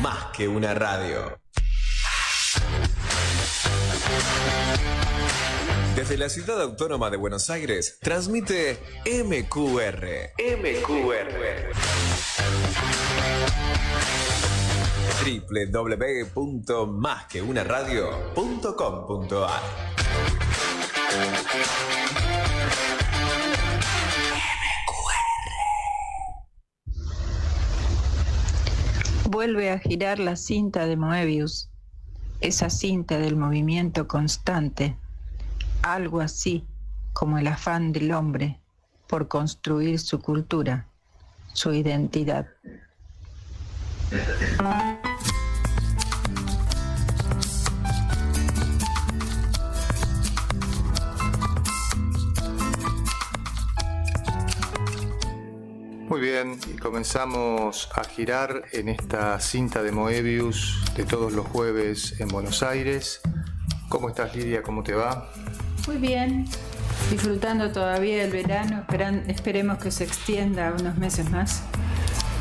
Más que una radio. Desde la ciudad autónoma de Buenos Aires, transmite MQR. www.masqueunaradio.com.ar. Vuelve a girar la cinta de Moebius, esa cinta del movimiento constante, algo así como el afán del hombre por construir su cultura, su identidad. Muy bien, y comenzamos a girar en esta cinta de Moebius de todos los jueves en Buenos Aires. ¿Cómo estás, Lidia? ¿Cómo te va? Muy bien, disfrutando todavía el verano, esperemos que se extienda unos meses más.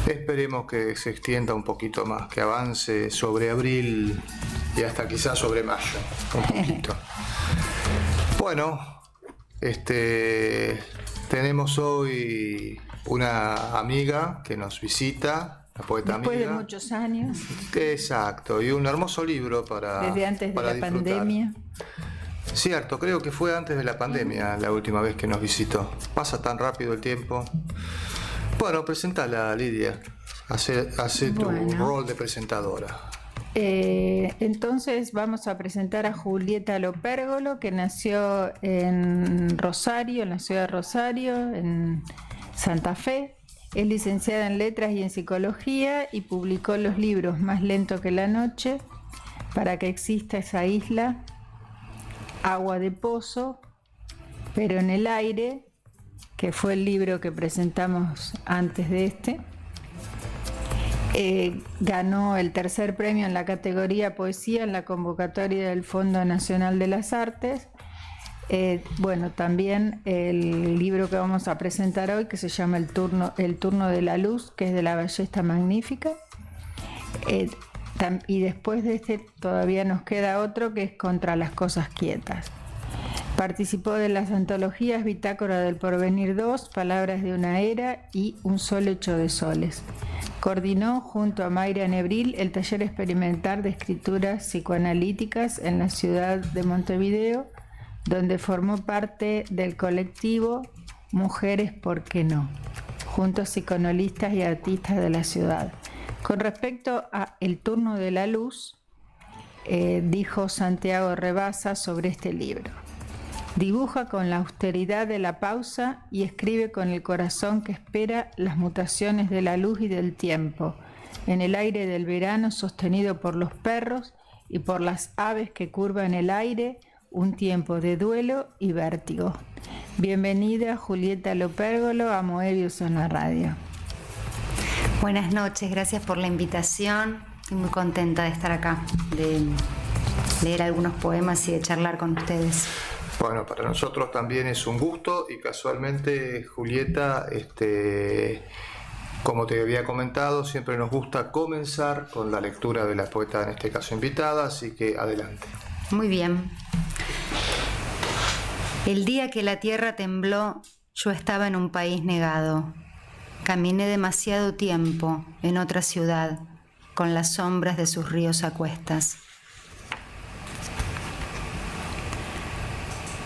Esperemos que se extienda un poquito más, que avance sobre abril y hasta quizás sobre mayo, un poquito. Bueno, tenemos hoy una amiga que nos visita, la poeta después amiga. De muchos años. Exacto, y un hermoso libro para desde antes de la disfrutar. Pandemia. Cierto, creo que fue antes de la pandemia la última vez que nos visitó. Pasa tan rápido el tiempo. Bueno, presentala, Lidia. Hace tu rol de presentadora. Entonces vamos a presentar a Julieta Lopérgolo, que nació en Rosario, en la ciudad de Rosario, en Santa Fe. Es licenciada en Letras y en Psicología y publicó los libros Más lento que la noche, Para que exista esa isla, Agua de pozo, Pero en el aire, que fue el libro que presentamos antes de este. Ganó el tercer premio en la categoría Poesía en la convocatoria del Fondo Nacional de las Artes. También el libro que vamos a presentar hoy, que se llama El turno de la luz, que es de La Ballesta Magnífica. Y después de este todavía nos queda otro, que es Contra las cosas quietas. Participó de las antologías Bitácora del Porvenir 2, Palabras de una era y Un sol hecho de soles. Coordinó junto a Mayra Nebril el taller experimental de escrituras psicoanalíticas en la ciudad de Montevideo, donde formó parte del colectivo Mujeres ¿Por qué no?, junto a psicoanalistas y artistas de la ciudad. Con respecto a El turno de la luz, dijo Santiago Rebasa sobre este libro: dibuja con la austeridad de la pausa y escribe con el corazón que espera las mutaciones de la luz y del tiempo, en el aire del verano sostenido por los perros y por las aves que curvan el aire, un tiempo de duelo y vértigo. Bienvenida, Julieta Lopérgolo, a Moebius en la radio. Buenas noches, gracias por la invitación. Estoy muy contenta de estar acá, de leer algunos poemas y de charlar con ustedes. Bueno, para nosotros también es un gusto y casualmente, Julieta, como te había comentado, siempre nos gusta comenzar con la lectura de la poeta, en este caso invitada, así que adelante. Muy bien. El día que la tierra tembló, yo estaba en un país negado. Caminé demasiado tiempo en otra ciudad, con las sombras de sus ríos a cuestas.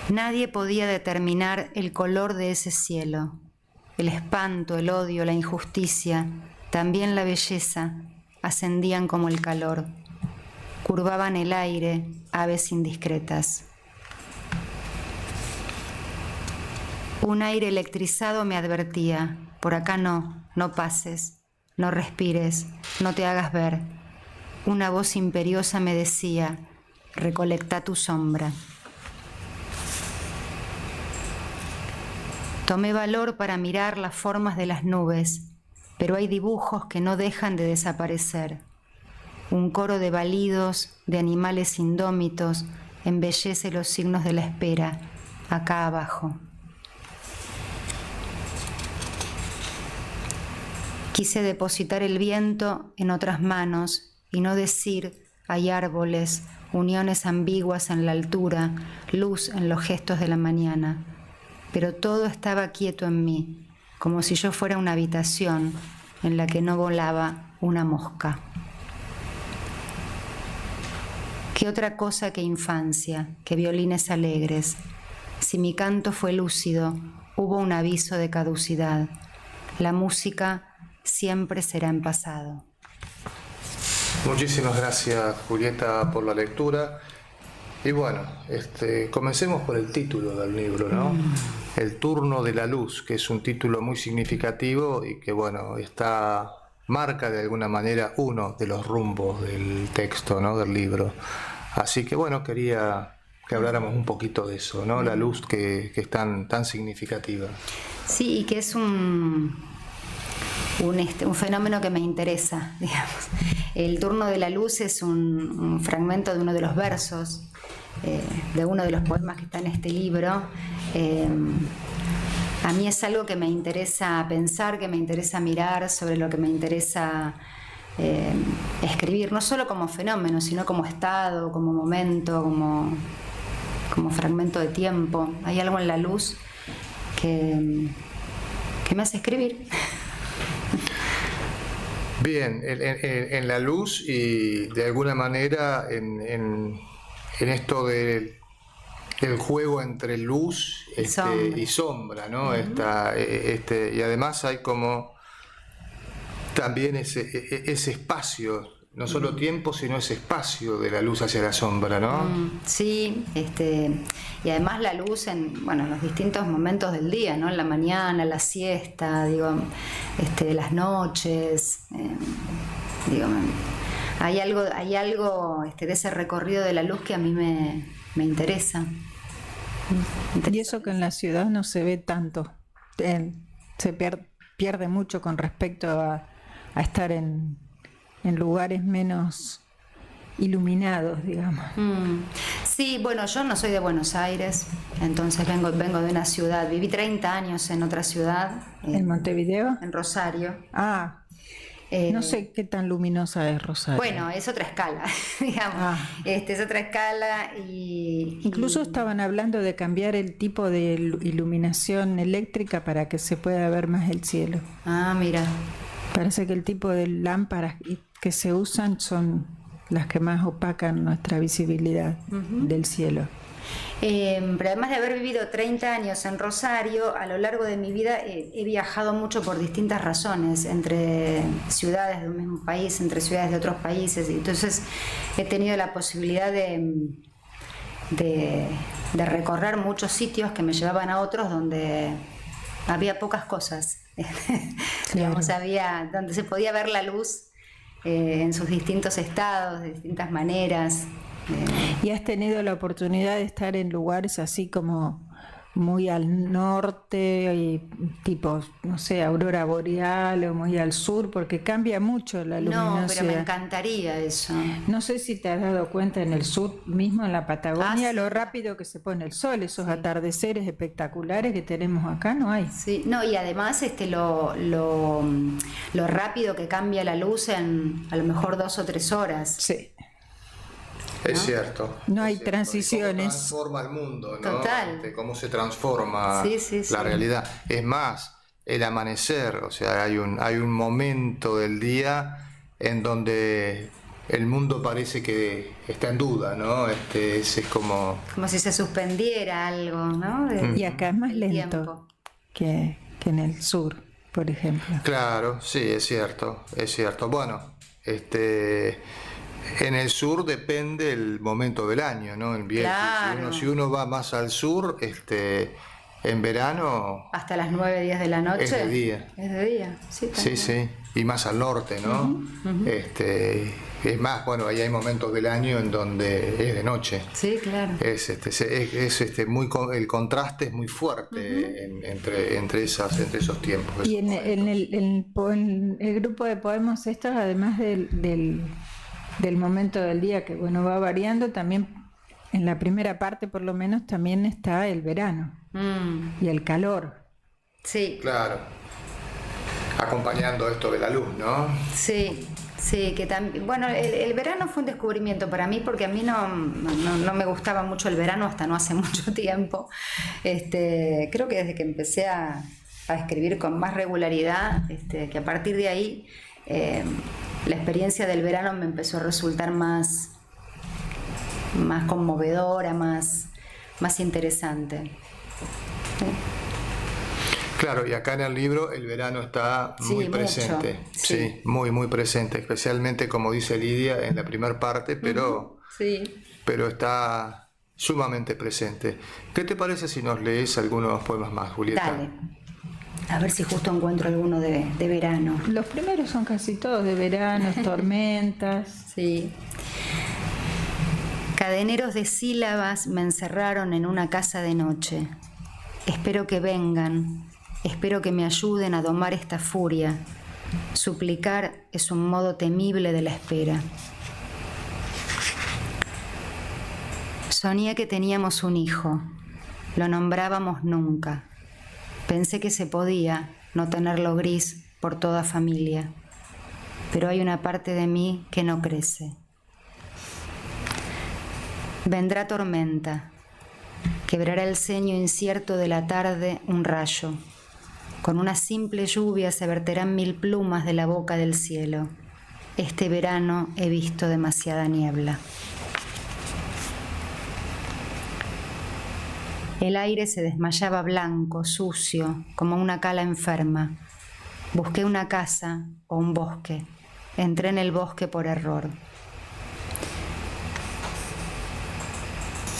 Nadie podía determinar el color de ese cielo, el espanto, el odio, la injusticia, también la belleza, ascendían como el calor, curvaban el aire, aves indiscretas. Un aire electrizado me advertía: por acá no, no pases, no respires, no te hagas ver. Una voz imperiosa me decía: recolecta tu sombra. Tomé valor para mirar las formas de las nubes, pero hay dibujos que no dejan de desaparecer. Un coro de balidos, de animales indómitos, embellece los signos de la espera, acá abajo. Quise depositar el viento en otras manos y no decir hay árboles, uniones ambiguas en la altura, luz en los gestos de la mañana. Pero todo estaba quieto en mí, como si yo fuera una habitación en la que no volaba una mosca. ¿Qué otra cosa que infancia, que violines alegres? Si mi canto fue lúcido, hubo un aviso de caducidad. La música siempre será en pasado. Muchísimas gracias, Julieta, por la lectura. Y bueno, comencemos por el título del libro, ¿no? El turno de la luz, que es un título muy significativo y que, bueno, marca de alguna manera uno de los rumbos del texto, ¿no? Del libro. Así que, bueno, quería que habláramos un poquito de eso, ¿no? La luz que es tan significativa. Sí, y que es un fenómeno que me interesa, digamos. El turno de la luz es un fragmento de uno de los versos de uno de los poemas que está en este libro. A mí es algo que me interesa pensar, que me interesa mirar, sobre lo que me interesa escribir, no solo como fenómeno, sino como estado, como momento, como fragmento de tiempo. Hay algo en la luz que me hace escribir. Bien, en la luz y de alguna manera en esto del juego entre luz y sombra, ¿no? Y además hay como también ese espacio, no solo tiempo, sino ese espacio de la luz hacia la sombra, ¿no? Sí, y además la luz en los distintos momentos del día, ¿no? En la mañana, la siesta, las noches, hay algo de ese recorrido de la luz que a mí me interesa. Y eso que en la ciudad no se ve tanto, se pierde mucho con respecto a estar en lugares menos iluminados, digamos. Sí, bueno, yo no soy de Buenos Aires, entonces vengo de una ciudad, viví 30 años en otra ciudad. ¿En Montevideo? En Rosario. No sé qué tan luminosa es Rosario. Bueno, es otra escala, digamos. Es otra escala Incluso estaban hablando de cambiar el tipo de iluminación eléctrica para que se pueda ver más el cielo. Mira. Parece que el tipo de lámparas que se usan son las que más opacan nuestra visibilidad del cielo. Pero además de haber vivido 30 años en Rosario, a lo largo de mi vida he viajado mucho por distintas razones, entre ciudades de un mismo país, entre ciudades de otros países, y entonces he tenido la posibilidad de recorrer muchos sitios que me llevaban a otros donde había pocas cosas. Claro. Donde se podía ver la luz en sus distintos estados, de distintas maneras. ¿Y has tenido la oportunidad de estar en lugares así como muy al norte, y tipo, no sé, aurora boreal, o muy al sur? Porque cambia mucho la luminosidad. No, pero me encantaría eso. No sé si te has dado cuenta en el sur mismo, en la Patagonia, lo rápido que se pone el sol, esos atardeceres espectaculares que tenemos acá, no hay. Sí, no, y además lo rápido que cambia la luz en a lo mejor 2 o 3 horas. Sí. Es cierto. No hay cierto. transiciones. Cómo transforma el mundo, ¿no? Total. Cómo se transforma Sí. la realidad. Es más, el amanecer, o sea, hay un momento del día en donde el mundo parece que está en duda, ¿no? Es como si se suspendiera algo, ¿no? Y acá es más lento que en el sur, por ejemplo. Claro, sí, es cierto. Bueno, en el sur depende el momento del año, ¿no? En Claro. Si uno va más al sur, en verano Hasta las 9, 10 de la noche. es de día. Es de día, sí. Sí. Y más al norte, ¿no? Es más, bueno, ahí hay momentos del año en donde es de noche. Sí, claro. El contraste es muy fuerte entre esos tiempos. Y en el grupo de poemas estos, además del momento del día que va variando, también en la primera parte por lo menos también está el verano y el calor. Sí. Claro. acompañando esto de la luz, ¿no? Sí, sí, que también, bueno, el verano fue un descubrimiento para mí porque a mí no me gustaba mucho el verano hasta no hace mucho tiempo. Creo que desde que empecé a escribir con más regularidad, que a partir de ahí la experiencia del verano me empezó a resultar más conmovedora, más interesante. Claro, y acá en el libro el verano está muy presente, mucho, sí, muy presente, especialmente como dice Lidia en la primera parte, pero está sumamente presente. ¿Qué te parece si nos lees algunos poemas más, Julieta? Dale, a ver si justo encuentro alguno de verano. Los primeros son casi todos de verano, tormentas. Sí. Cadeneros de sílabas me encerraron en una casa de noche. Espero que vengan. Espero que me ayuden a domar esta furia. Suplicar es un modo temible de la espera. Soñé que teníamos un hijo. Lo nombrábamos nunca. Pensé que se podía no tenerlo gris por toda familia. Pero hay una parte de mí que no crece. Vendrá tormenta. Quebrará el ceño incierto de la tarde un rayo. Con una simple lluvia se verterán 1000 plumas de la boca del cielo. Este verano he visto demasiada niebla. El aire se desmayaba blanco, sucio, como una cala enferma. Busqué una casa o un bosque. Entré en el bosque por error.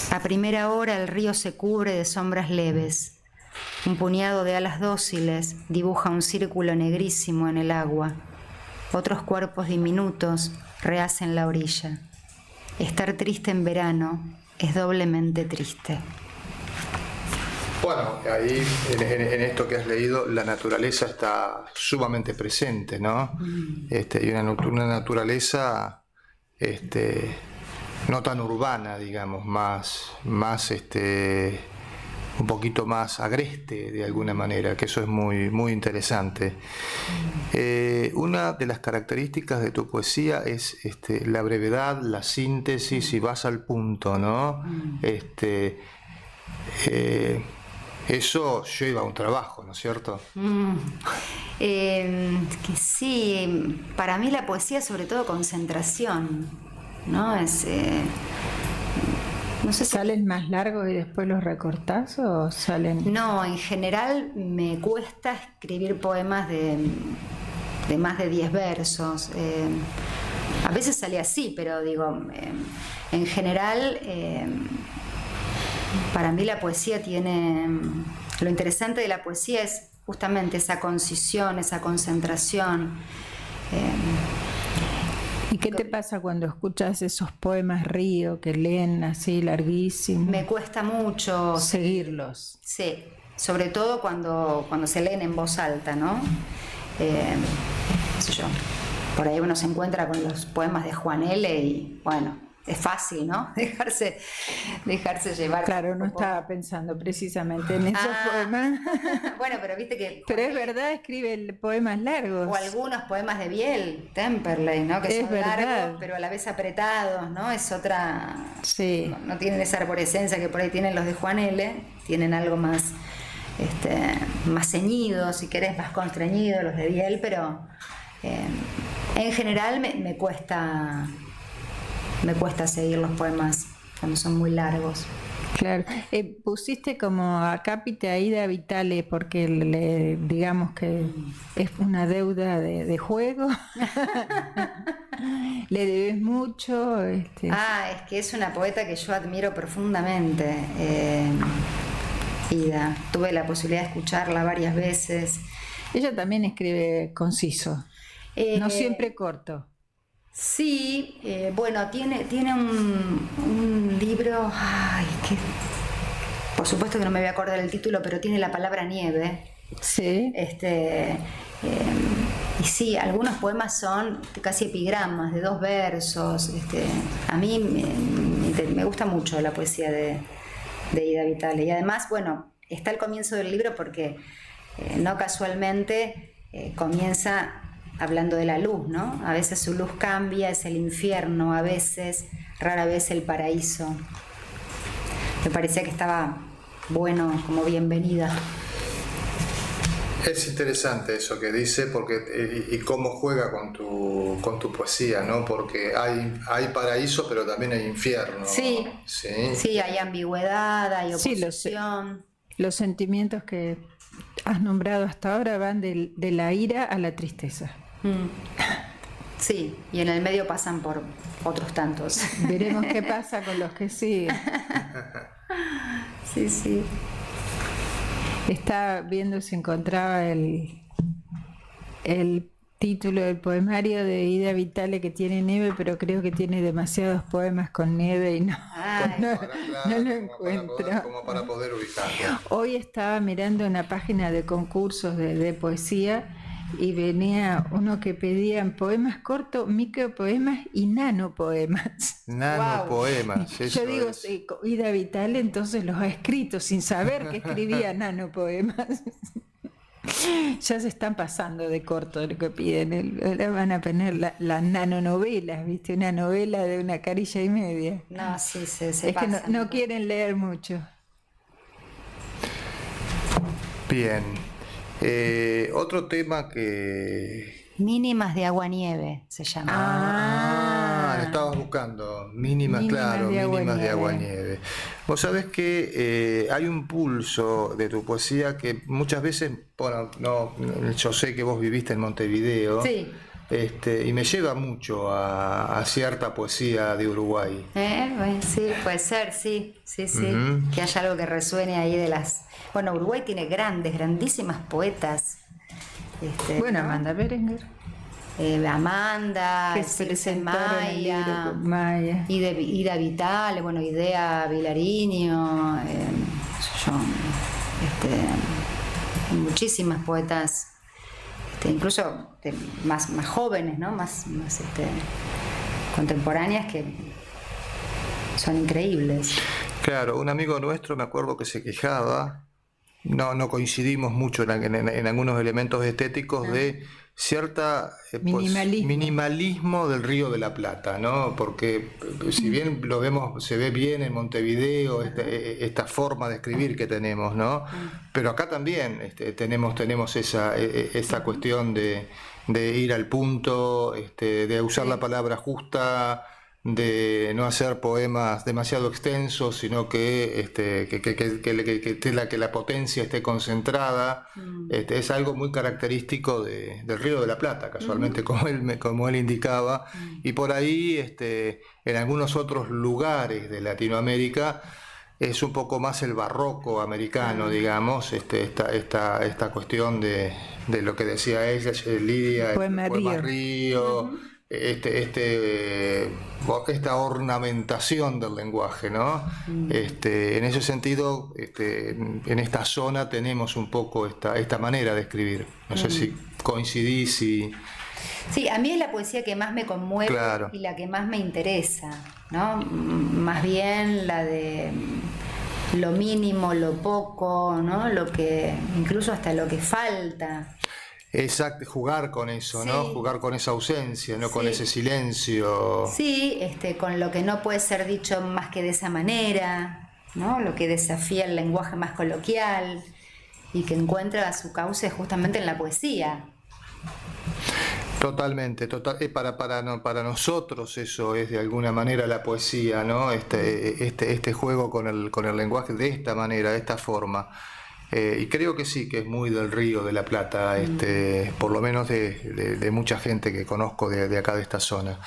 A primera hora el río se cubre de sombras leves. Un puñado de alas dóciles dibuja un círculo negrísimo en el agua. Otros cuerpos diminutos rehacen la orilla. Estar triste en verano es doblemente triste. Bueno, ahí en esto que has leído, la naturaleza está sumamente presente, ¿no? Y una naturaleza no tan urbana, digamos, más un poquito más agreste de alguna manera, que eso es muy interesante. Una de las características de tu poesía es la brevedad, la síntesis y vas al punto, ¿no? Eso lleva un trabajo, ¿no es cierto? Que sí, para mí la poesía es sobre todo concentración, ¿no? No sé si... ¿Salen más largos y después los recortás o salen...? No, en general me cuesta escribir poemas de más de 10 versos. A veces sale así, pero digo, en general, para mí la poesía tiene... Lo interesante de la poesía es justamente esa concisión, esa concentración. ¿Y qué te pasa cuando escuchas esos poemas río que leen así larguísimos? Me cuesta mucho seguirlos. Sí, sobre todo cuando se leen en voz alta, ¿no? No sé yo. Por ahí uno se encuentra con los poemas de Juan L. y bueno, es fácil, ¿no? Dejarse llevar. Claro, no estaba pensando precisamente en esos poemas. Bueno, pero viste que... Pero es verdad, escribe poemas largos. O algunos poemas de Biel, Temperley, ¿no? Que son largos, pero a la vez apretados, ¿no? Es otra... Sí. No tienen esa arborescencia que por ahí tienen los de Juan L. Tienen algo más, más ceñido, si querés, más constreñido, los de Biel, pero en general me cuesta seguir los poemas cuando son muy largos. Claro. Pusiste como acápite a Ida Vitale porque digamos que es una deuda de juego. Le debes mucho. Es que es una poeta que yo admiro profundamente. Ida. Tuve la posibilidad de escucharla varias veces. Ella también escribe conciso. No siempre corto. Sí, bueno, tiene un libro, que por supuesto que no me voy a acordar el título, pero tiene la palabra nieve. Sí. Y sí, algunos poemas son casi epigramas de 2 versos. A mí me gusta mucho la poesía de Ida Vitale. Y además, bueno, está al comienzo del libro porque no casualmente comienza hablando de la luz, ¿no? A veces su luz cambia, es el infierno, a veces, rara vez el paraíso. Me parecía que estaba bueno, como bienvenida. Es interesante eso que dice, porque y cómo juega con tu poesía, ¿no? Porque hay paraíso, pero también hay infierno. Sí, sí, sí, hay ambigüedad, hay Sí, oposición. los sentimientos que has nombrado hasta ahora van de la ira a la tristeza. Sí, y en el medio pasan por otros tantos. Veremos qué pasa con los que siguen. Sí, sí. Estaba viendo si encontraba el título del poemario de Ida Vitale, que tiene nieve, pero creo que tiene demasiados poemas con nieve y no lo encuentro. Como para poder ubicarlo. Hoy estaba mirando una página de concursos de poesía y venía uno que pedían poemas cortos, micropoemas y nanopoemas. Nanopoemas, eso Yo digo, es. sí, Ida Vitale entonces los ha escrito sin saber que escribía nanopoemas. Ya se están pasando de corto lo que piden. Ahora van a poner las nanonovelas, ¿viste? Una novela de una carilla y media. No, sí, se Es que pasan. no quieren leer mucho. Bien. Otro tema que... Mínimas de agua-nieve se llama. Lo estabas buscando. Mínimas, Mínimas claro, de mínimas de agua-nieve. agua-nieve. Vos sabés que hay un pulso de tu poesía que muchas veces, bueno, yo sé que vos viviste en Montevideo. Sí. Y me lleva mucho a cierta poesía de Uruguay. Bueno, sí, puede ser, sí. Ujú. Que haya algo que resuene ahí de las... Bueno, Uruguay tiene grandísimas poetas. Bueno, ¿no? Amanda Berenguer, Amanda, que Circe presentaron el libro Maya, con Maya. Ida Vitale, bueno, Idea Vilariño, muchísimas poetas, incluso más jóvenes, ¿no? más contemporáneas, que son increíbles. Claro, un amigo nuestro me acuerdo que se quejaba, no coincidimos mucho en algunos elementos estéticos de cierta minimalismo del Río de la Plata, ¿no? Porque si bien lo vemos, se ve bien en Montevideo esta forma de escribir que tenemos, ¿no? Pero acá también tenemos esa cuestión de ir al punto, de usar la palabra justa, de no hacer poemas demasiado extensos, sino que la potencia esté concentrada. Es algo muy característico del Río de la Plata, casualmente, como él indicaba, y por ahí en algunos otros lugares de Latinoamérica es un poco más el barroco americano, digamos, esta cuestión de lo que decía ella, Lidia, el poema Río. Esta ornamentación del lenguaje, ¿no? En ese sentido, en esta zona tenemos un poco esta manera de escribir. No sé si coincidís y... Sí, a mí es la poesía que más me conmueve, claro, y la que más me interesa, ¿no? Más bien la de lo mínimo, lo poco, ¿no? Lo que, incluso hasta lo que falta. Exacto, jugar con eso, sí, ¿no? Jugar con esa ausencia, ¿no? Sí. Con ese silencio. Sí, con lo que no puede ser dicho más que de esa manera, ¿no? Lo que desafía el lenguaje más coloquial y que encuentra su cauce justamente en la poesía. Totalmente, para nosotros eso es de alguna manera la poesía, ¿no? Este juego con el lenguaje de esta manera, de esta forma. Y creo que sí, que es muy del Río de la Plata, por lo menos de mucha gente que conozco de acá de esta zona.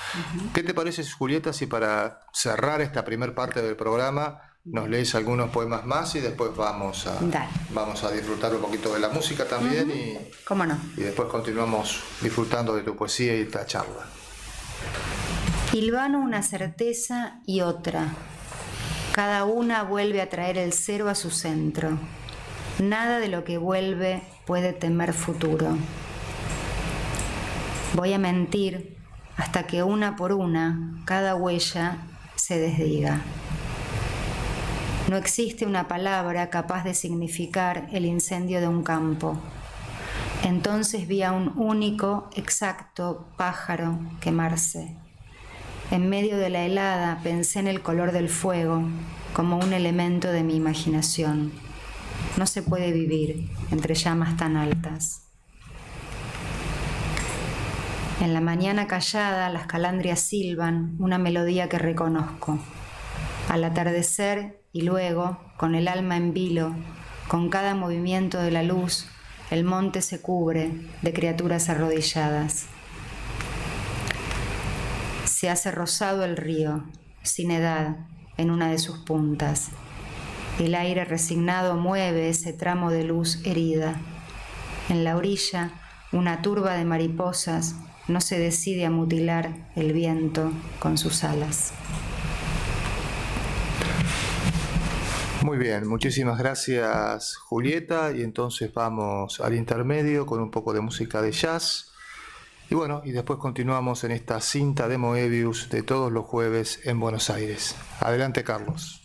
¿Qué te parece, Julieta, si para cerrar esta primer parte del programa nos lees algunos poemas más y después vamos a disfrutar un poquito de la música también? ¿Cómo no? Y después continuamos disfrutando de tu poesía y esta charla. Hilvano una certeza y otra. Cada una vuelve a traer el cero a su centro. Nada de lo que vuelve puede temer futuro. Voy a mentir hasta que una por una cada huella se desdiga. No existe una palabra capaz de significar el incendio de un campo. Entonces vi a un único, exacto pájaro quemarse. En medio de la helada pensé en el color del fuego como un elemento de mi imaginación. No se puede vivir entre llamas tan altas. En la mañana callada las calandrias silban una melodía que reconozco. Al atardecer y luego, con el alma en vilo, con cada movimiento de la luz, el monte se cubre de criaturas arrodilladas. Se hace rosado el río, sin edad, en una de sus puntas. El aire resignado mueve ese tramo de luz herida. En la orilla, una turba de mariposas no se decide a mutilar el viento con sus alas. Muy bien, muchísimas gracias Julieta, y entonces vamos al intermedio con un poco de música de jazz. Y bueno, y después continuamos en esta cinta de Moebius de todos los jueves en Buenos Aires. Adelante, Carlos.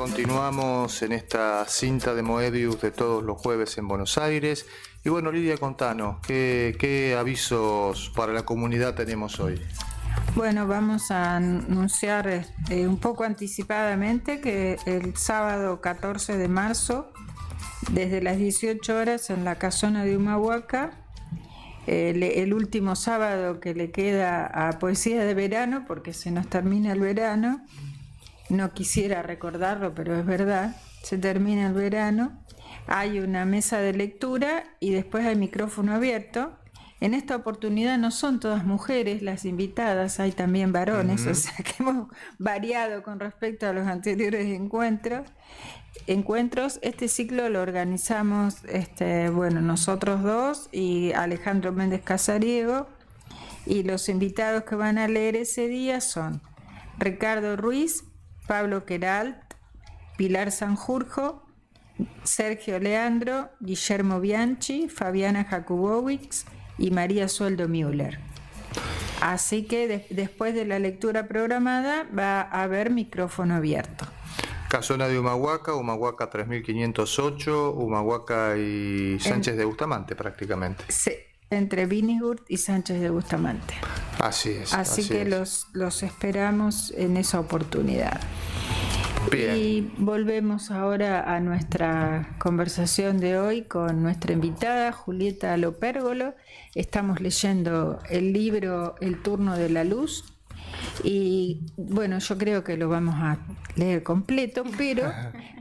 continuamos en esta cinta de Moebius de todos los jueves en Buenos Aires. Y bueno, Lidia, contanos, ¿qué avisos para la comunidad tenemos hoy? Bueno, vamos a anunciar un poco anticipadamente que el sábado 14 de marzo, desde las 18 horas en la casona de Humahuaca, el último sábado que le queda a Poesía de Verano, porque se nos termina el verano, no quisiera recordarlo, pero es verdad, se termina el verano, hay una mesa de lectura y después hay micrófono abierto. En esta oportunidad no son todas mujeres las invitadas, hay también varones, o sea que hemos variado con respecto a los anteriores encuentros. Este ciclo lo organizamos nosotros dos y Alejandro Méndez Casariego, y los invitados que van a leer ese día son Ricardo Ruiz, Pablo Queralt, Pilar Sanjurjo, Sergio Leandro, Guillermo Bianchi, Fabiana Jakubowicz y María Sueldo Müller. Así que después de la lectura programada va a haber micrófono abierto. Casona de Humahuaca 3508, Humahuaca y Sánchez de Bustamante prácticamente. Sí, entre Binigurt y Sánchez de Bustamante. Así es. Así que es. los esperamos en esa oportunidad. Bien. Y volvemos ahora a nuestra conversación de hoy con nuestra invitada Julieta Lopérgolo. Estamos leyendo el libro El turno de la luz y bueno, yo creo que lo vamos a leer completo, pero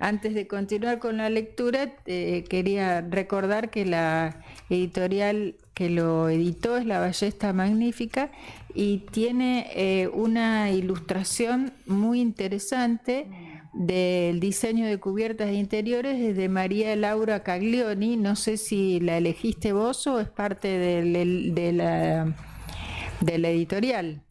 antes de continuar con la lectura quería recordar que la editorial que lo editó es La Ballesta Magnífica y tiene una ilustración muy interesante del diseño de cubiertas de interiores de María Laura Caglioni. No sé si la elegiste vos o es parte de la editorial.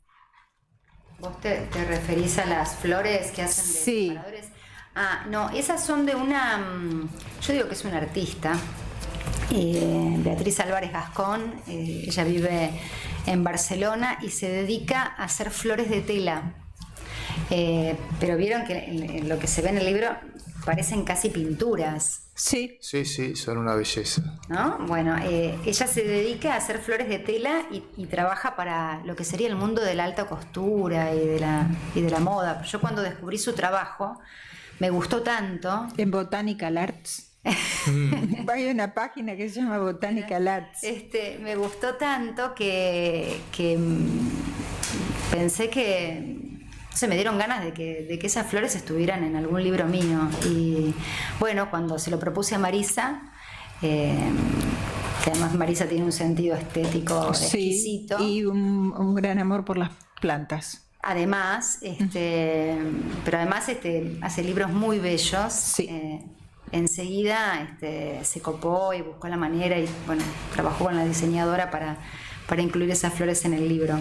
¿Vos te referís a las flores que hacen de Sí. separadores? Ah, no, esas son de yo digo que es una artista, Beatriz Álvarez Gascón. Ella vive en Barcelona y se dedica a hacer flores de tela. Pero vieron que en lo que se ve en el libro parecen casi pinturas, Sí. Sí, son una belleza. ¿no? Bueno, ella se dedica a hacer flores de tela y trabaja para lo que sería el mundo de la alta costura y de la moda. Yo cuando descubrí su trabajo me gustó tanto. En Botanical Arts. Hay una página que se llama Botanical Arts. Me gustó tanto que pensé que me dieron ganas de que esas flores estuvieran en algún libro mío. Y bueno, cuando se lo propuse a Marisa, que además Marisa tiene un sentido estético exquisito. Y un gran amor por las plantas. Además, pero además hace libros muy bellos. Sí. Enseguida se copó y buscó la manera y bueno, trabajó con la diseñadora para incluir esas flores en el libro.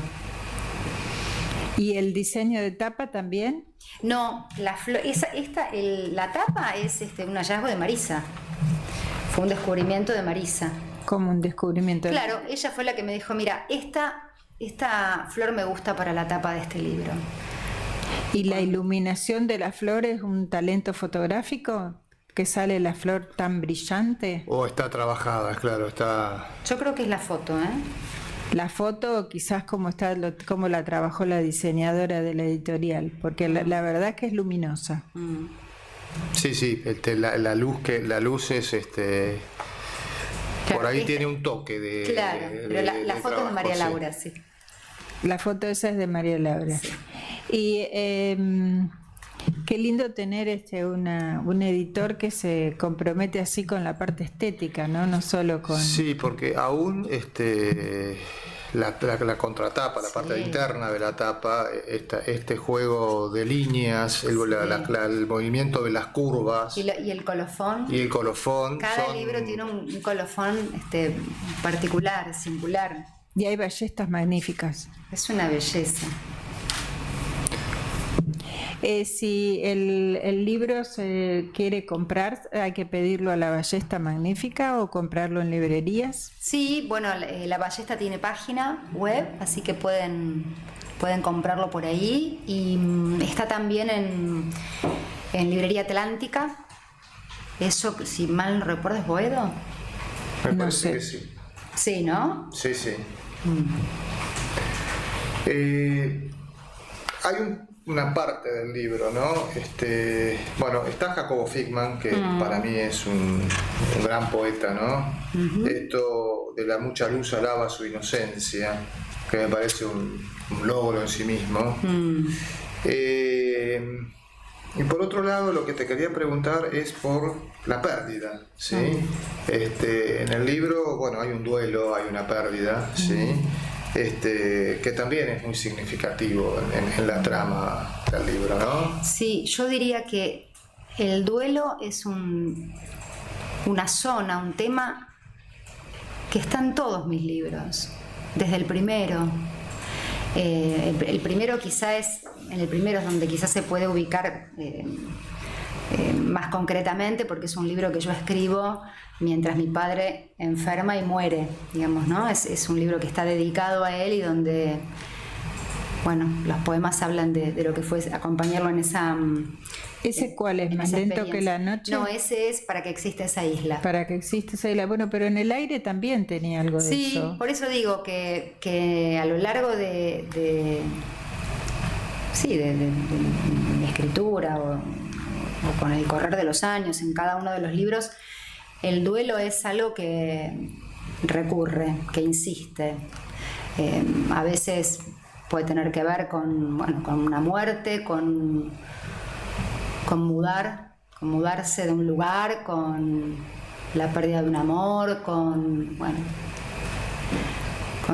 ¿Y el diseño de tapa también? No, la tapa es un hallazgo de Marisa. Fue un descubrimiento de Marisa. Como un descubrimiento. Claro, ella fue la que me dijo, mira, esta flor me gusta para la tapa de este libro. ¿Y la iluminación de la flor es un talento fotográfico? ¿Que sale la flor tan brillante? O está trabajada, claro, está... Yo creo que es la foto, ¿eh? La foto quizás como la trabajó la diseñadora de la editorial, porque la verdad es que es luminosa. Sí, la luz es Claro, por ahí tiene un toque de... Claro, pero la foto es de María Laura, sí. La foto esa es de María Laura. Sí. Y qué lindo tener un editor que se compromete así con la parte estética, ¿no? No solo con... Sí, porque aún la contratapa, la parte interna de la tapa, este juego de líneas, el movimiento de las curvas y el colofón. Y el colofón. Cada libro tiene un colofón particular, singular. Y hay ballestas magníficas. Es una belleza. Si el libro se quiere comprar, ¿hay que pedirlo a La Ballesta Magnífica o comprarlo en librerías? Sí, bueno, La Ballesta tiene página web, así que pueden comprarlo por ahí. Y está también en Librería Atlántica. Eso, si mal no recuerdo, ¿es Boedo? Me No parece sé. que sí. Sí, ¿no? Sí. Hay una parte del libro, ¿no? Bueno, está Jacobo Fickman, que para mí es un gran poeta, ¿no? Esto de la mucha luz alaba su inocencia, que me parece un logro en sí mismo. Y por otro lado, lo que te quería preguntar es por la pérdida, ¿sí? En el libro, bueno, hay un duelo, hay una pérdida, ¿sí? Que también es muy significativo en la trama del libro, ¿no? Sí, yo diría que el duelo es una zona, un tema que está en todos mis libros, desde el primero. El primero en el primero es donde quizás se puede ubicar más concretamente, porque es un libro que yo escribo mientras mi padre enferma y muere, digamos, ¿no? Es un libro que está dedicado a él y donde, bueno, los poemas hablan de lo que fue acompañarlo en esa... ¿Ese cuál es? en ¿Más esa lento que experiencia. la noche? No, ese es Para que exista esa isla. Para que exista esa isla. Bueno, pero en el aire también tenía algo de Sí, eso. por eso digo que a lo largo de mi escritura o con el correr de los años en cada uno de los libros, el duelo es algo que recurre, que insiste. A veces puede tener que ver con una muerte, con mudarse de un lugar, con la pérdida de un amor, con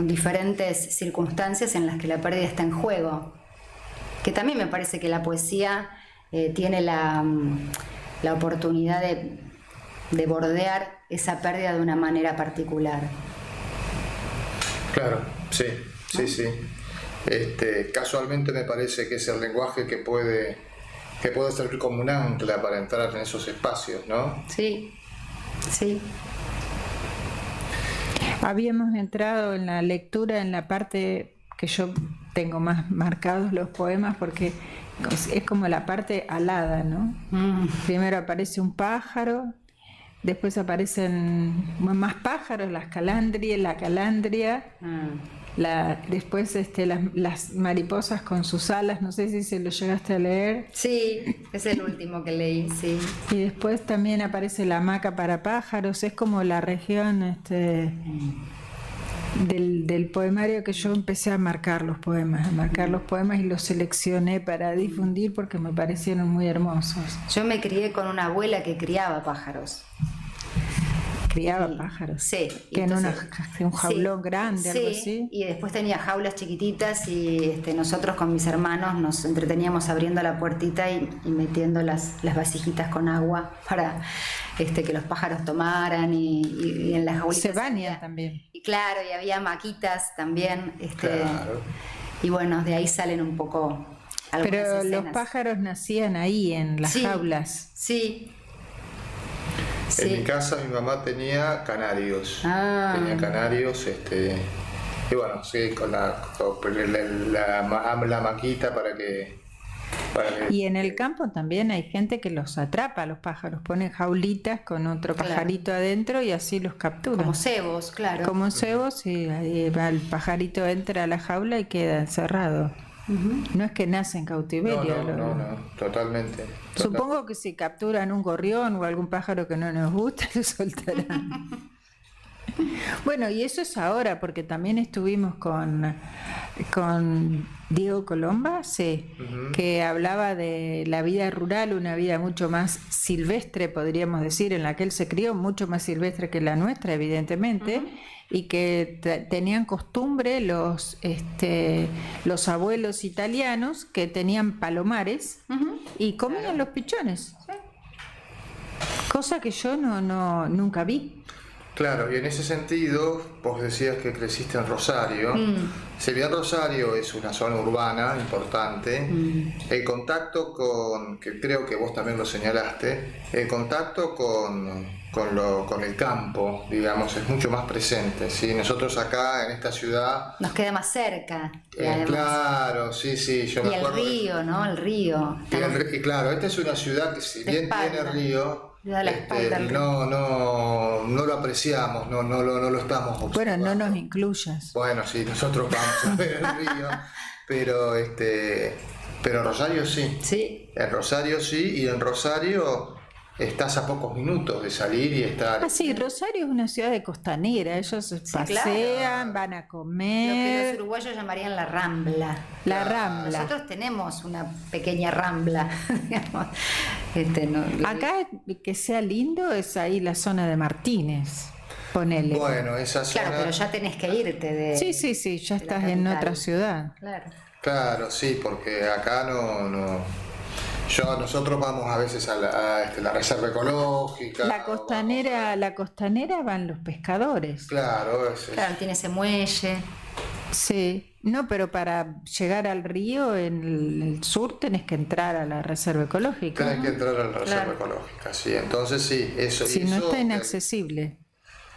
diferentes circunstancias en las que la pérdida está en juego. Que también me parece que la poesía tiene la oportunidad de bordear esa pérdida de una manera particular. Claro, sí. Casualmente me parece que es el lenguaje que puede servir como un ancla para entrar en esos espacios, ¿no? Sí. Habíamos entrado en la lectura en la parte que yo tengo más marcados los poemas, porque es como la parte alada, ¿no? Primero aparece un pájaro, después aparecen más pájaros, la calandria, después las mariposas con sus alas, no sé si se lo llegaste a leer. Sí, es el último que leí, sí. Y después también aparece la hamaca para pájaros, es como la región del poemario que yo empecé a marcar los poemas y los seleccioné para difundir porque me parecieron muy hermosos. Yo me crié con una abuela que criaba pájaros. Criaba pájaros. Sí. Que entonces, en un jaulón grande, sí, algo así. Y después tenía jaulas chiquititas y nosotros con mis hermanos nos entreteníamos abriendo la puertita y metiendo las vasijitas con agua para que los pájaros tomaran y en las jaulitas. Se bañan también. Y claro, y había maquitas también. Claro. Y bueno, de ahí salen un poco algunas Pero escenas. los pájaros nacían ahí en las jaulas. Sí. En mi casa mi mamá tenía canarios. Tenía canarios, y bueno, sí, con la maquita para que... Y en el campo también hay gente que los atrapa a los pájaros, ponen jaulitas con otro pajarito adentro y así los capturan. Como cebos, claro. Como cebos, y ahí el pajarito entra a la jaula y queda encerrado. No es que nace en cautiverio. No, totalmente. Supongo que si capturan un gorrión o algún pájaro que no nos gusta, lo soltarán. Bueno, y eso es ahora, porque también estuvimos con Diego Colomba, sí, que hablaba de la vida rural, una vida mucho más silvestre, podríamos decir, en la que él se crió, mucho más silvestre que la nuestra, evidentemente, y que tenían costumbre los abuelos italianos que tenían palomares y comían los pichones, cosa que yo nunca vi. Claro, y en ese sentido, vos decías que creciste en Rosario. Si bien Rosario es una zona urbana importante, el contacto que creo que vos también lo señalaste, el contacto con con el campo, digamos, es mucho más presente, ¿sí? Nosotros acá en esta ciudad... Nos queda más cerca. Claro, sí, yo me acuerdo. Y el río, ¿no? El río. Y claro, esta es una ciudad que si bien tiene río, no lo apreciamos, no lo estamos observando. Bueno, no nos incluyas. Bueno, sí, nosotros vamos a ver el río, pero en Rosario sí. Sí. En Rosario sí, y en Rosario estás a pocos minutos de salir y estar... Sí, Rosario es una ciudad de costanera, ellos pasean, van a comer. Lo que los uruguayos llamarían la Rambla. La Rambla. Nosotros tenemos una pequeña Rambla, digamos. Acá, que sea lindo, es ahí la zona de Martínez, ponele. Bueno, esa zona... Claro, pero ya tenés que irte de... Sí, ya estás en otra ciudad. Claro, sí, porque acá nosotros vamos a veces a la reserva ecológica. La costanera van los pescadores. Claro, Claro, tiene ese muelle. Sí, no, pero para llegar al río en el sur tenés que entrar a la reserva ecológica. Tenés que entrar a la reserva ecológica, sí. Entonces sí, eso. Si no está inaccesible.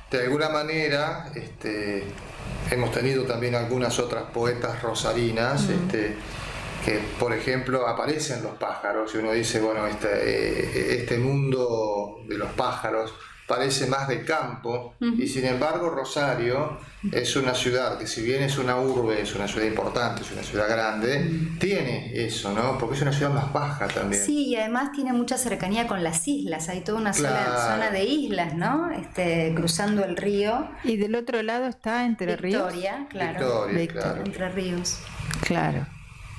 De alguna manera, hemos tenido también algunas otras poetas rosarinas, que por ejemplo aparecen los pájaros y uno dice, bueno, este mundo de los pájaros parece más de campo, y sin embargo Rosario es una ciudad que, si bien es una urbe, es una ciudad importante, es una ciudad grande, tiene eso, ¿no? Porque es una ciudad más baja también. Sí, y además tiene mucha cercanía con las islas, hay toda una zona de islas, ¿no? Cruzando el río. Y del otro lado está Entre Ríos. Victoria, claro. Claro. Entre Ríos. Claro.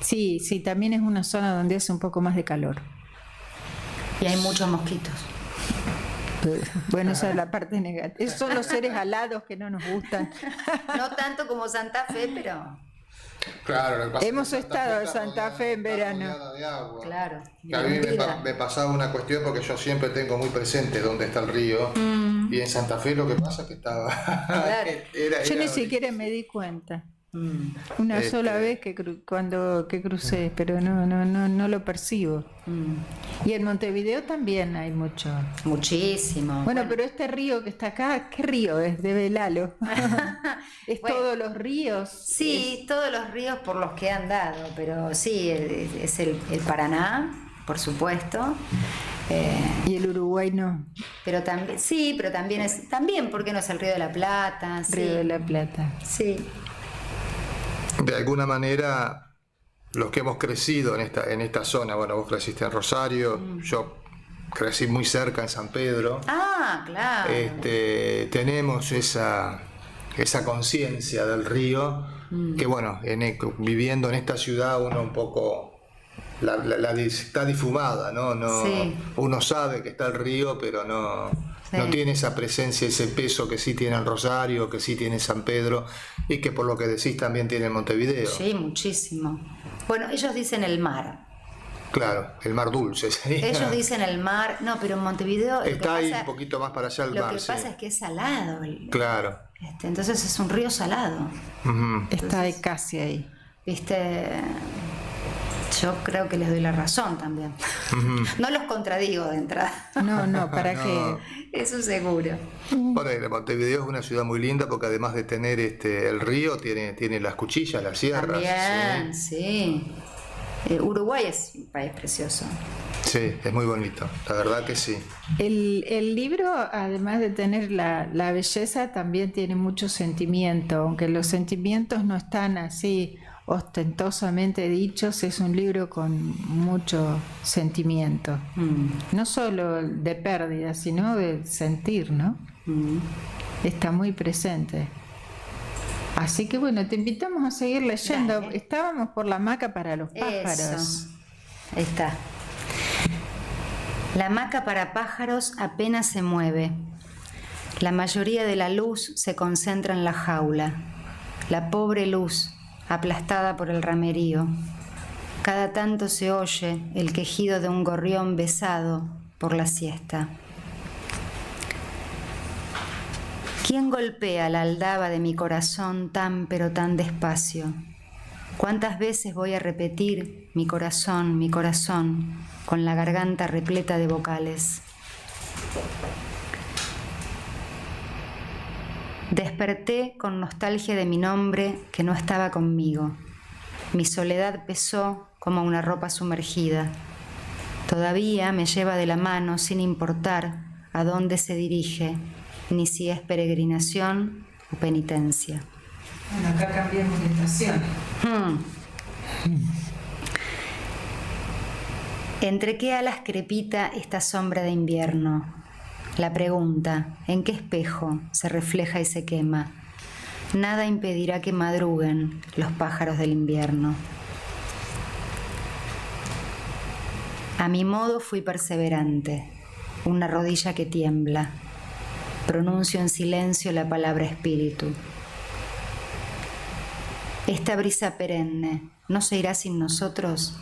Sí, también es una zona donde hace un poco más de calor. Y hay muchos mosquitos. Bueno, esa es la parte negativa. Esos son los seres alados que no nos gustan. No tanto como Santa Fe, pero... Claro, hemos estado en Santa Fe en verano. Claro. Que a mí me pasaba una cuestión, porque yo siempre tengo muy presente dónde está el río, y en Santa Fe lo que pasa es que estaba... Claro. Yo ni siquiera me di cuenta. Una sola vez que crucé, pero no lo percibo. Y en Montevideo también hay mucho. Muchísimo. Bueno, pero este río que está acá, ¿qué río es? De Belalo. ¿Es todos los ríos? Sí, todos los ríos por los que he andado, pero sí, es el Paraná, por supuesto. Y el Uruguay no. Pero también, ¿por qué no es el Río de la Plata? Río de la Plata. Sí. De alguna manera, los que hemos crecido en esta zona, bueno, vos creciste en Rosario, yo crecí muy cerca en San Pedro. Ah, claro. Tenemos esa conciencia del río, que bueno, viviendo en esta ciudad uno un poco está difumada, ¿no? Sí. Uno sabe que está el río, pero no tiene esa presencia, ese peso que sí tiene en Rosario, que sí tiene San Pedro, y que por lo que decís también tiene en Montevideo. Sí, muchísimo. Bueno, ellos dicen el mar. Claro, el mar dulce sería. Ellos dicen el mar, no, pero en Montevideo... Está ahí un poquito más para allá el mar. Lo que pasa es que es salado. Claro. Entonces es un río salado. Está casi ahí. Yo creo que les doy la razón también. No los contradigo de entrada. No, ¿para qué? Eso seguro. Bueno, Montevideo es una ciudad muy linda porque además de tener el río, tiene las cuchillas, las sierras. También, sí. Uruguay es un país precioso. Sí, es muy bonito, la verdad que sí. El libro, además de tener la belleza, también tiene mucho sentimiento, aunque los sentimientos no están así ostentosamente dichos, es un libro con mucho sentimiento. No solo de pérdida, sino de sentir, ¿no? Está muy presente. Así que bueno, te invitamos a seguir leyendo. Dale. Estábamos por La hamaca para los pájaros. Eso. Ahí está. La hamaca para pájaros apenas se mueve. La mayoría de la luz se concentra en la jaula. La pobre luz, aplastada por el ramerío. Cada tanto se oye el quejido de un gorrión besado por la siesta. ¿Quién golpea la aldaba de mi corazón tan pero tan despacio? ¿Cuántas veces voy a repetir mi corazón, con la garganta repleta de vocales? Desperté con nostalgia de mi nombre que no estaba conmigo. Mi soledad pesó como una ropa sumergida. Todavía me lleva de la mano sin importar a dónde se dirige, ni si es peregrinación o penitencia. Bueno, acá cambiamos de estación. ¿Entre qué alas crepita esta sombra de invierno? La pregunta, ¿en qué espejo se refleja y se quema? Nada impedirá que madruguen los pájaros del invierno. A mi modo fui perseverante, una rodilla que tiembla. Pronuncio en silencio la palabra espíritu. Esta brisa perenne no se irá sin nosotros.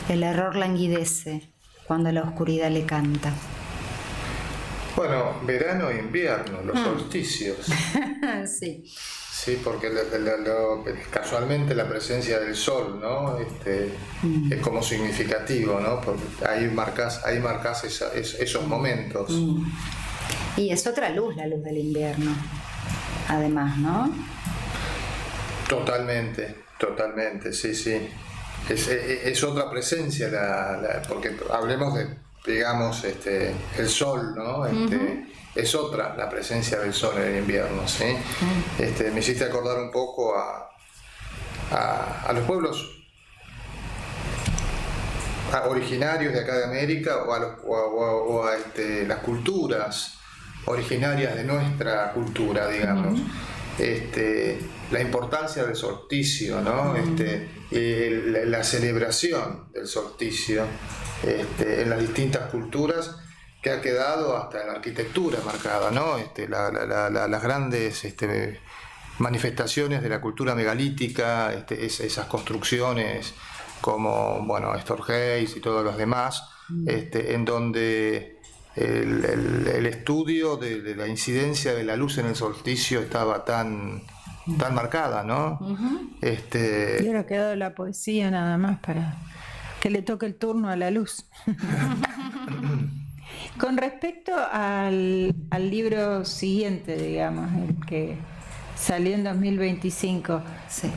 El error languidece cuando la oscuridad le canta. Bueno, verano e invierno, los solsticios. Sí. Sí, porque casualmente la presencia del sol, ¿no? Es como significativo, ¿no? Porque ahí marcas esos momentos. Y es otra luz, la luz del invierno, además, ¿no? Totalmente, sí. Es otra presencia, porque hablemos de, digamos, el sol, ¿no? Es otra la presencia del sol en el invierno, ¿sí? Me hiciste acordar un poco a los pueblos originarios de acá de América o a las culturas originarias de nuestra cultura, digamos. La importancia del solsticio, ¿no? La celebración del solsticio en las distintas culturas, que ha quedado hasta en la arquitectura marcada, ¿no? Las grandes manifestaciones de la cultura megalítica, esas construcciones como, bueno, Stonehenge y todos los demás, en donde el estudio de la incidencia de la luz en el solsticio estaba tan marcada, ¿no? Y ahora ha quedado la poesía nada más para que le toque el turno a la luz. Con respecto al libro siguiente, digamos, el que salió en 2025, sí.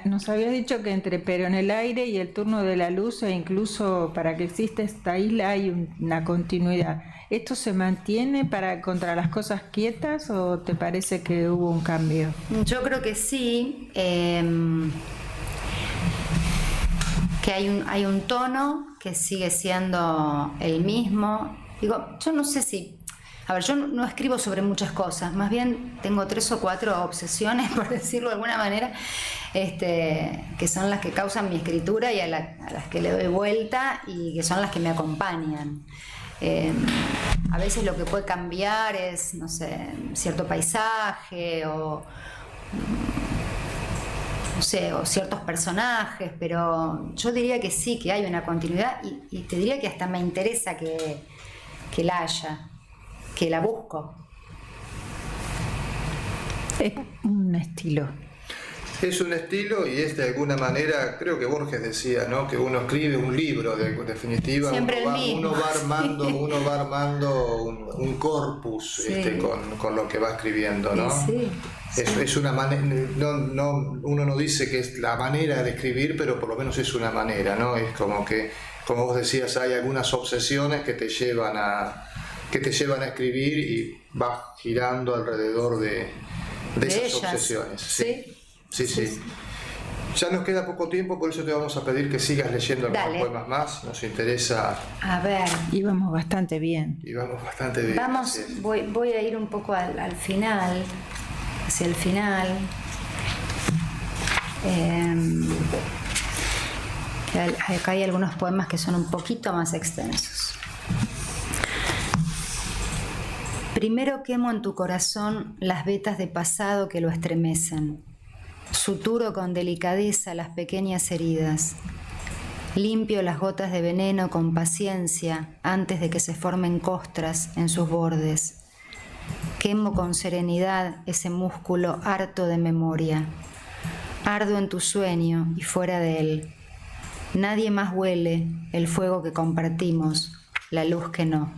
Nos habías dicho que entre Pero en el aire y El turno de la luz, e incluso para que exista esta isla hay una continuidad. ¿Esto se mantiene contra las cosas quietas o te parece que hubo un cambio? Yo creo que sí, que hay un tono que sigue siendo el mismo. Digo, yo no sé si... A ver, yo no escribo sobre muchas cosas, más bien tengo 3 o 4 obsesiones, por decirlo de alguna manera, que son las que causan mi escritura y a las que le doy vuelta y que son las que me acompañan. A veces lo que puede cambiar es, no sé, cierto paisaje o ciertos personajes, pero yo diría que sí, que hay una continuidad y te diría que hasta me interesa que la haya, que la busco. Es un estilo. Es un estilo y es de alguna manera, creo que Borges decía, ¿no? Que uno escribe un libro, de definitiva, uno va armando un corpus, sí. con lo que va escribiendo, ¿no? Sí. Es una manera, uno no dice que es la manera de escribir, pero por lo menos es una manera, ¿no? Es como que, como vos decías, hay algunas obsesiones que te llevan a escribir y vas girando alrededor de esas ellas. Obsesiones. Sí. Ya nos queda poco tiempo, por eso te vamos a pedir que sigas leyendo algunos poemas más. Nos interesa. A ver. Íbamos bastante bien. Voy a ir un poco al final, hacia el final. Acá hay algunos poemas que son un poquito más extensos. Primero quemo en tu corazón las vetas de pasado que lo estremecen. Suturo con delicadeza las pequeñas heridas. Limpio las gotas de veneno con paciencia antes de que se formen costras en sus bordes. Quemo con serenidad ese músculo harto de memoria. Ardo en tu sueño y fuera de él. Nadie más huele el fuego que compartimos, la luz que no.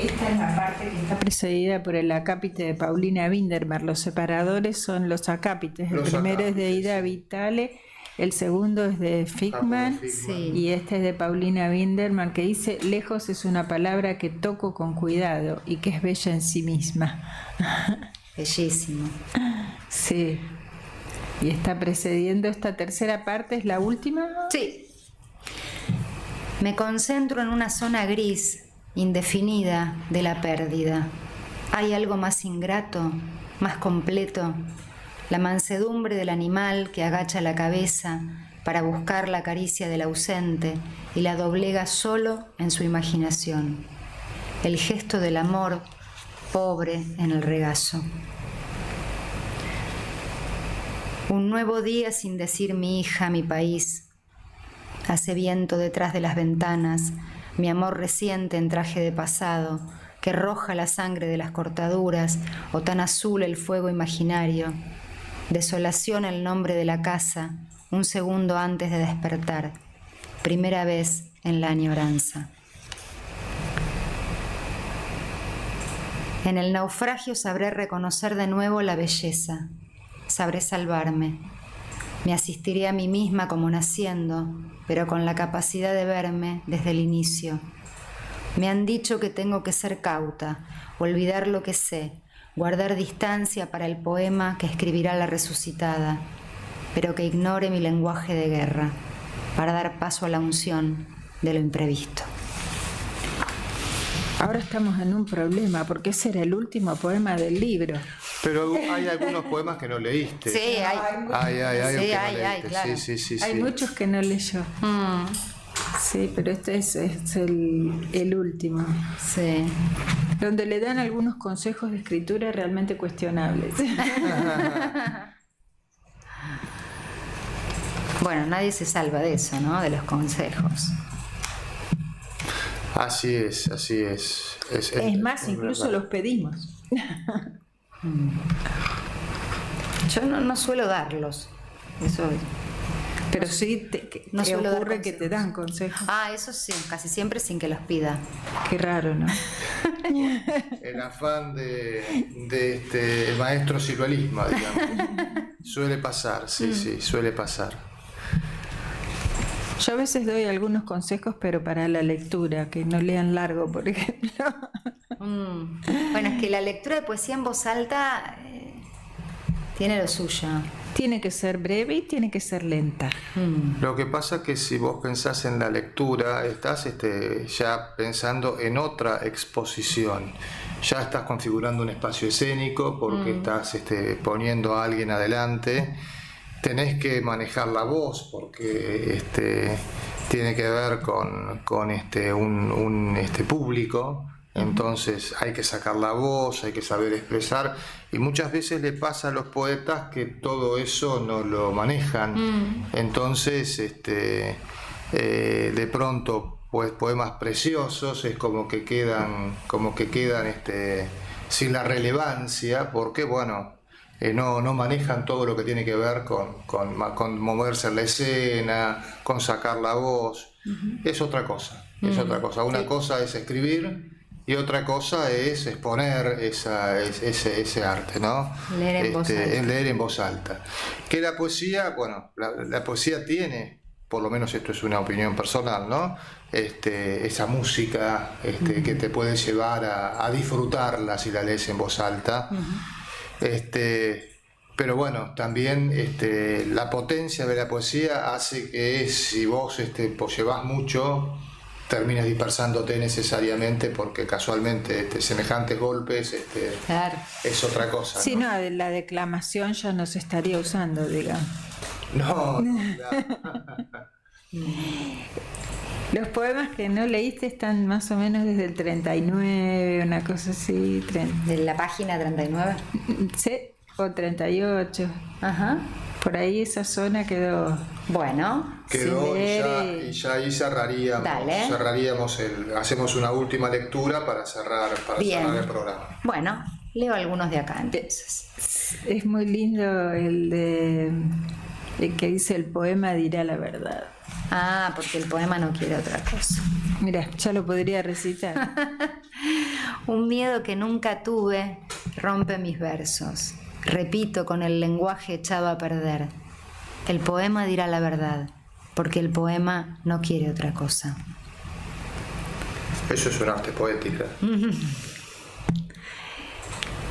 Esta es la parte que está precedida por el acápite de Paulina Bindermer. Los separadores son los acápites. El primero es de Ida Vitale, el segundo es de Fickman, Sí. y este es de Paulina Bindermer, que dice: lejos es una palabra que toco con cuidado y que es bella en sí misma. Bellísimo. Sí. Y está precediendo esta tercera parte, ¿es la última? Sí. Me concentro en una zona gris, indefinida, de la pérdida. ¿Hay algo más ingrato, más completo? La mansedumbre del animal que agacha la cabeza para buscar la caricia del ausente y la doblega solo en su imaginación. El gesto del amor, pobre en el regazo. Un nuevo día sin decir mi hija, mi país. Hace viento detrás de las ventanas, mi amor reciente en traje de pasado, que roja la sangre de las cortaduras, o tan azul el fuego imaginario. Desolación el nombre de la casa, un segundo antes de despertar. Primera vez en la añoranza. En el naufragio sabré reconocer de nuevo la belleza. Sabré salvarme. Me asistiré a mí misma como naciendo, pero con la capacidad de verme desde el inicio. Me han dicho que tengo que ser cauta, olvidar lo que sé, guardar distancia para el poema que escribirá la resucitada, pero que ignore mi lenguaje de guerra, para dar paso a la unción de lo imprevisto. Ahora estamos en un problema, porque ese era el último poema del libro. Pero hay algunos poemas que no leíste. Sí, hay. Hay, Sí, que no hay, leíste. claro. Sí. Hay muchos que no leyó. Sí, pero este es el último, Sí. donde le dan algunos consejos de escritura realmente cuestionables. Bueno, nadie se salva de eso, ¿no? De los consejos. Así es. Es más, incluso los pedimos. Yo no suelo darlos. Eso. Pero sí No te suelo dar ocurre que te dan consejos. Ah, eso sí, casi siempre sin que los pida. Qué raro, ¿no? El afán de el maestro ciruelismo, digamos. Suele pasar, sí, suele pasar. Yo a veces doy algunos consejos, pero para la lectura, que no lean largo, por ejemplo. Bueno, es que la lectura de poesía en voz alta tiene lo suyo. Tiene que ser breve y tiene que ser lenta. Lo que pasa es que si vos pensás en la lectura, estás ya pensando en otra exposición. Ya estás configurando un espacio escénico porque estás poniendo a alguien adelante. Tenés que manejar la voz porque tiene que ver con un público. Entonces hay que sacar la voz, hay que saber expresar, y muchas veces le pasa a los poetas que todo eso no lo manejan. Entonces de pronto pues poemas preciosos es como que quedan sin la relevancia, porque bueno, no manejan todo lo que tiene que ver con moverse en la escena, con sacar la voz. Es otra cosa. Una cosa es escribir y otra cosa es exponer ese arte, ¿no? Leer en voz alta. Leer en voz alta. Que la poesía, bueno, la poesía tiene, por lo menos esto es una opinión personal, ¿no? Esa música que te puede llevar a disfrutarla si la lees en voz alta. Pero bueno, también la potencia de la poesía hace que si vos llevas mucho, terminas dispersándote necesariamente porque casualmente semejantes golpes Claro. es otra cosa. Sí, ¿no? la declamación ya no se estaría usando, digamos. No, Los poemas que no leíste están más o menos desde el 39, una cosa así. De la página 39. Sí, o 38. Ajá. Por ahí esa zona quedó. Bueno. quedó sin y leer ya ahí cerraríamos. Dale. Hacemos una última lectura para cerrar Bien. el programa. Bueno, leo algunos de acá entonces. Es muy lindo el que dice: el poema dirá la verdad. Ah, porque el poema no quiere otra cosa. Mira, ya lo podría recitar. Un miedo que nunca tuve rompe mis versos. Repito con el lenguaje echado a perder. El poema dirá la verdad, porque el poema no quiere otra cosa. Eso es un arte poética.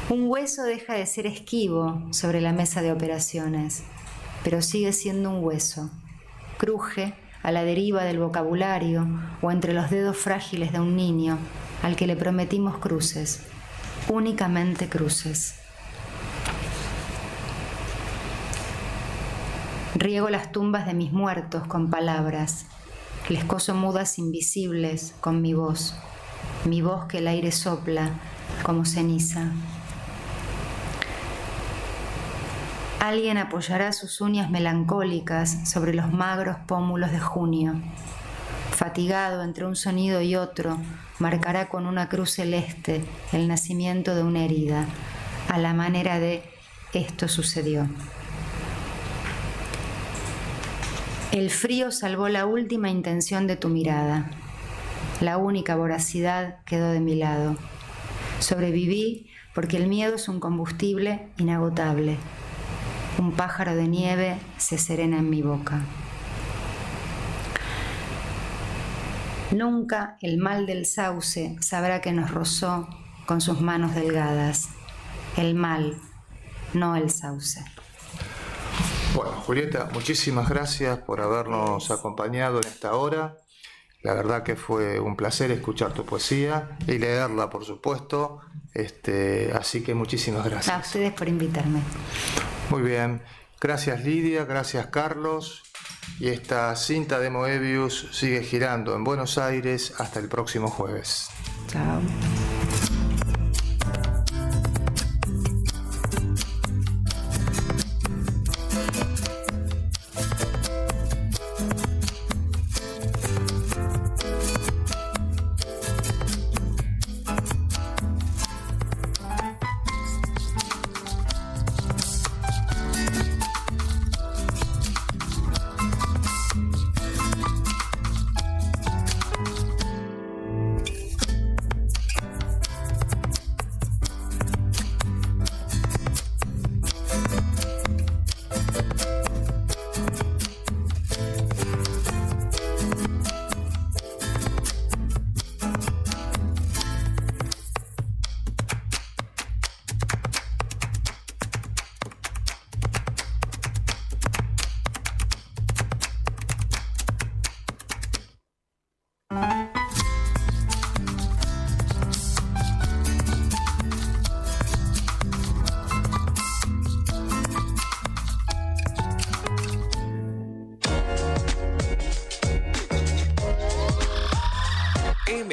Un hueso deja de ser esquivo sobre la mesa de operaciones, pero sigue siendo un hueso. Cruje a la deriva del vocabulario o entre los dedos frágiles de un niño al que le prometimos cruces, únicamente cruces. Riego las tumbas de mis muertos con palabras, les coso mudas invisibles con mi voz que el aire sopla como ceniza. Alguien apoyará sus uñas melancólicas sobre los magros pómulos de junio. Fatigado entre un sonido y otro, marcará con una cruz celeste el nacimiento de una herida, a la manera de esto sucedió. El frío salvó la última intención de tu mirada. La única voracidad quedó de mi lado. Sobreviví porque el miedo es un combustible inagotable. Un pájaro de nieve se serena en mi boca. Nunca el mal del sauce sabrá que nos rozó con sus manos delgadas. El mal, no el sauce. Bueno, Julieta, muchísimas gracias por habernos acompañado en esta hora. La verdad que fue un placer escuchar tu poesía y leerla, por supuesto. Así que muchísimas gracias. A ustedes por invitarme. Muy bien. Gracias, Lidia. Gracias, Carlos. Y esta cinta de Moebius sigue girando en Buenos Aires hasta el próximo jueves. Chao.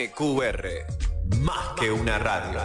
MQR, más que una radio.